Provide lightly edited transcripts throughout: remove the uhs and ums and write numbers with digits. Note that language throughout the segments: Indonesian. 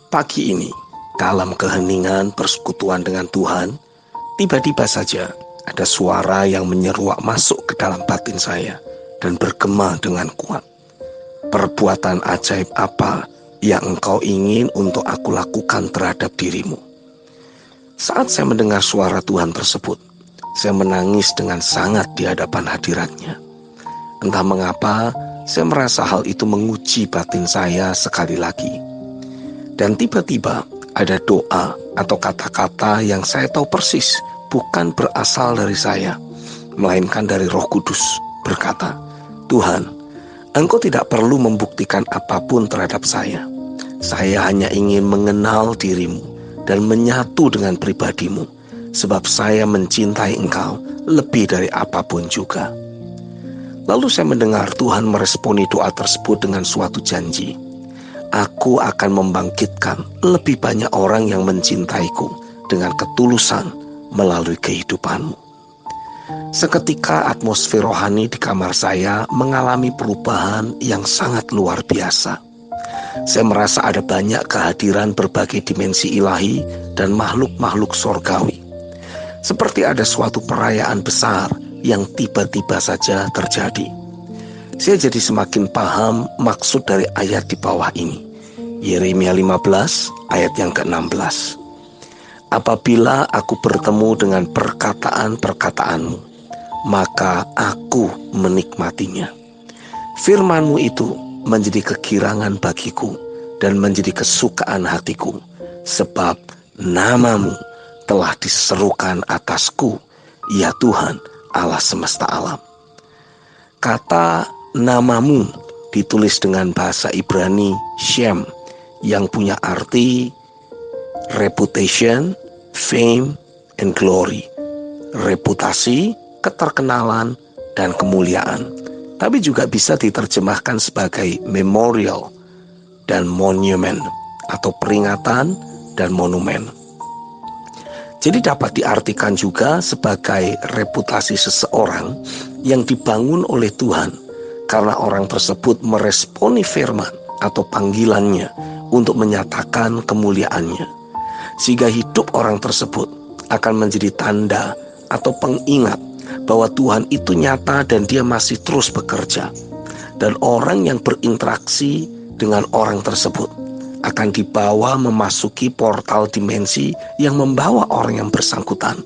Pagi ini, dalam keheningan persekutuan dengan Tuhan, tiba-tiba saja ada suara yang menyeruak masuk ke dalam batin saya dan bergema dengan kuat. Perbuatan ajaib apa yang engkau ingin untuk aku lakukan terhadap dirimu? Saat saya mendengar suara Tuhan tersebut, saya menangis dengan sangat di hadapan hadiratnya. Entah mengapa, saya merasa hal itu menguji batin saya sekali lagi. Dan tiba-tiba ada doa atau kata-kata yang saya tahu persis bukan berasal dari saya, melainkan dari Roh Kudus, berkata, "Tuhan, Engkau tidak perlu membuktikan apapun terhadap saya. Saya hanya ingin mengenal dirimu dan menyatu dengan pribadimu, sebab saya mencintai Engkau lebih dari apapun juga." Lalu saya mendengar Tuhan meresponi doa tersebut dengan suatu janji. Aku akan membangkitkan lebih banyak orang yang mencintaiku dengan ketulusan melalui kehidupanmu. Seketika atmosfer rohani di kamar saya mengalami perubahan yang sangat luar biasa. Saya merasa ada banyak kehadiran berbagai dimensi ilahi dan makhluk-makhluk sorgawi. Seperti ada suatu perayaan besar yang tiba-tiba saja terjadi. Saya jadi semakin paham maksud dari ayat di bawah ini. Yeremia 15 ayat yang ke-16. Apabila aku bertemu dengan perkataan-perkataanmu, maka aku menikmatinya. Firman-Mu itu menjadi kegirangan bagiku dan menjadi kesukaan hatiku, sebab nama-Mu telah diserukan atasku, ya Tuhan Allah semesta alam. Kata namamu ditulis dengan bahasa Ibrani Shem, yang punya arti reputation, fame, and glory. Reputasi, keterkenalan, dan kemuliaan. Tapi juga bisa diterjemahkan sebagai memorial dan monument, atau peringatan dan monumen. Jadi dapat diartikan juga sebagai reputasi seseorang yang dibangun oleh Tuhan karena orang tersebut meresponi firman atau panggilannya untuk menyatakan kemuliaannya. Sehingga hidup orang tersebut akan menjadi tanda atau pengingat bahwa Tuhan itu nyata dan dia masih terus bekerja. Dan orang yang berinteraksi dengan orang tersebut akan dibawa memasuki portal dimensi yang membawa orang yang bersangkutan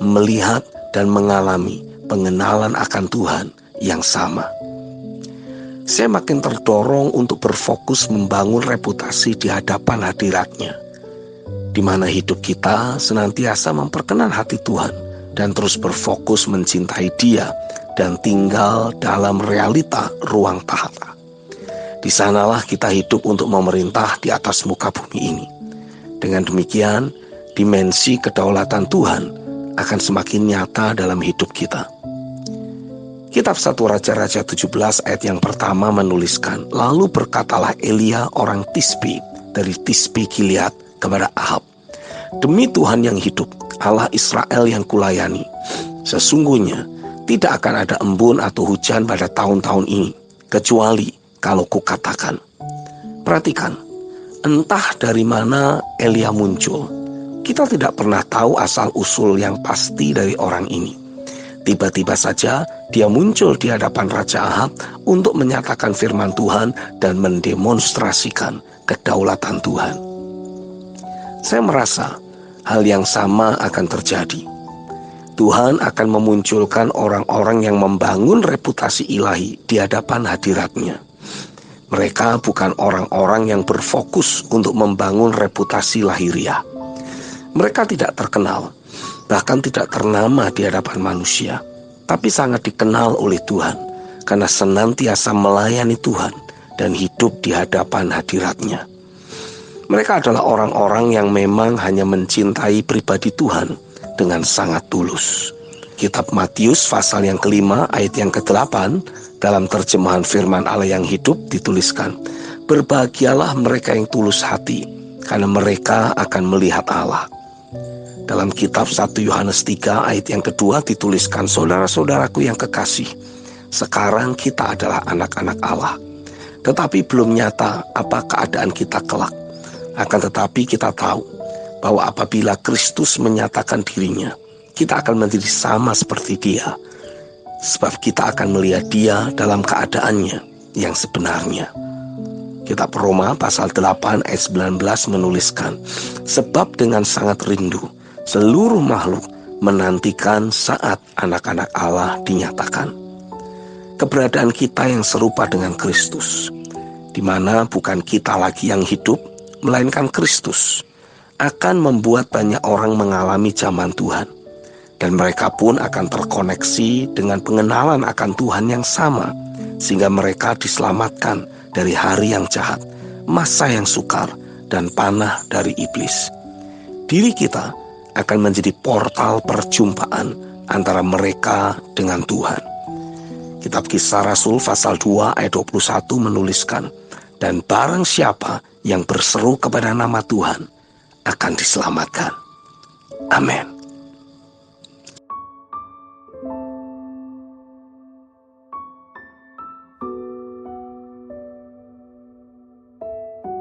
melihat dan mengalami pengenalan akan Tuhan yang sama. Saya makin terdorong untuk berfokus membangun reputasi di hadapan hadiratnya, di mana hidup kita senantiasa memperkenan hati Tuhan dan terus berfokus mencintai Dia dan tinggal dalam realita ruang tahta. Di sanalah kita hidup untuk memerintah di atas muka bumi ini. Dengan demikian, dimensi kedaulatan Tuhan akan semakin nyata dalam hidup kita. Kitab 1 Raja-Raja 17 ayat yang pertama menuliskan, lalu berkatalah Elia orang Tisbi dari Tisbi Gilead kepada Ahab, "Demi Tuhan yang hidup, Allah Israel yang kulayani, sesungguhnya tidak akan ada embun atau hujan pada tahun-tahun ini, kecuali kalau kukatakan." Perhatikan, entah dari mana Elia muncul, kita tidak pernah tahu asal-usul yang pasti dari orang ini. Tiba-tiba saja dia muncul di hadapan Raja Ahab untuk menyatakan firman Tuhan dan mendemonstrasikan kedaulatan Tuhan. Saya merasa hal yang sama akan terjadi. Tuhan akan memunculkan orang-orang yang membangun reputasi ilahi di hadapan hadiratnya. Mereka bukan orang-orang yang berfokus untuk membangun reputasi lahiriah. Mereka tidak terkenal, bahkan tidak ternama di hadapan manusia, tapi sangat dikenal oleh Tuhan karena senantiasa melayani Tuhan dan hidup di hadapan hadiratnya. Mereka adalah orang-orang yang memang hanya mencintai pribadi Tuhan dengan sangat tulus. Kitab Matius pasal yang kelima ayat yang ke-8 dalam terjemahan firman Allah yang hidup dituliskan, "Berbahagialah mereka yang tulus hati, karena mereka akan melihat Allah." Dalam kitab 1 Yohanes 3 ayat yang kedua dituliskan, "Saudara-saudaraku yang kekasih, sekarang kita adalah anak-anak Allah, tetapi belum nyata apa keadaan kita kelak. Akan tetapi kita tahu bahwa apabila Kristus menyatakan dirinya, kita akan menjadi sama seperti Dia. Sebab kita akan melihat Dia dalam keadaannya yang sebenarnya. Kitab Roma pasal 8 ayat 19 menuliskan, sebab dengan sangat rindu seluruh makhluk menantikan saat anak-anak Allah dinyatakan. Keberadaan kita yang serupa dengan Kristus, di mana bukan kita lagi yang hidup, melainkan Kristus, akan membuat banyak orang mengalami zaman Tuhan. Dan mereka pun akan terkoneksi dengan pengenalan akan Tuhan yang sama, sehingga mereka diselamatkan dari hari yang jahat, masa yang sukar, dan panah dari iblis. Diri kita akan menjadi portal perjumpaan antara mereka dengan Tuhan. Kitab Kisah Rasul pasal 2 ayat 21 menuliskan, dan barang siapa yang berseru kepada nama Tuhan akan diselamatkan. Amin.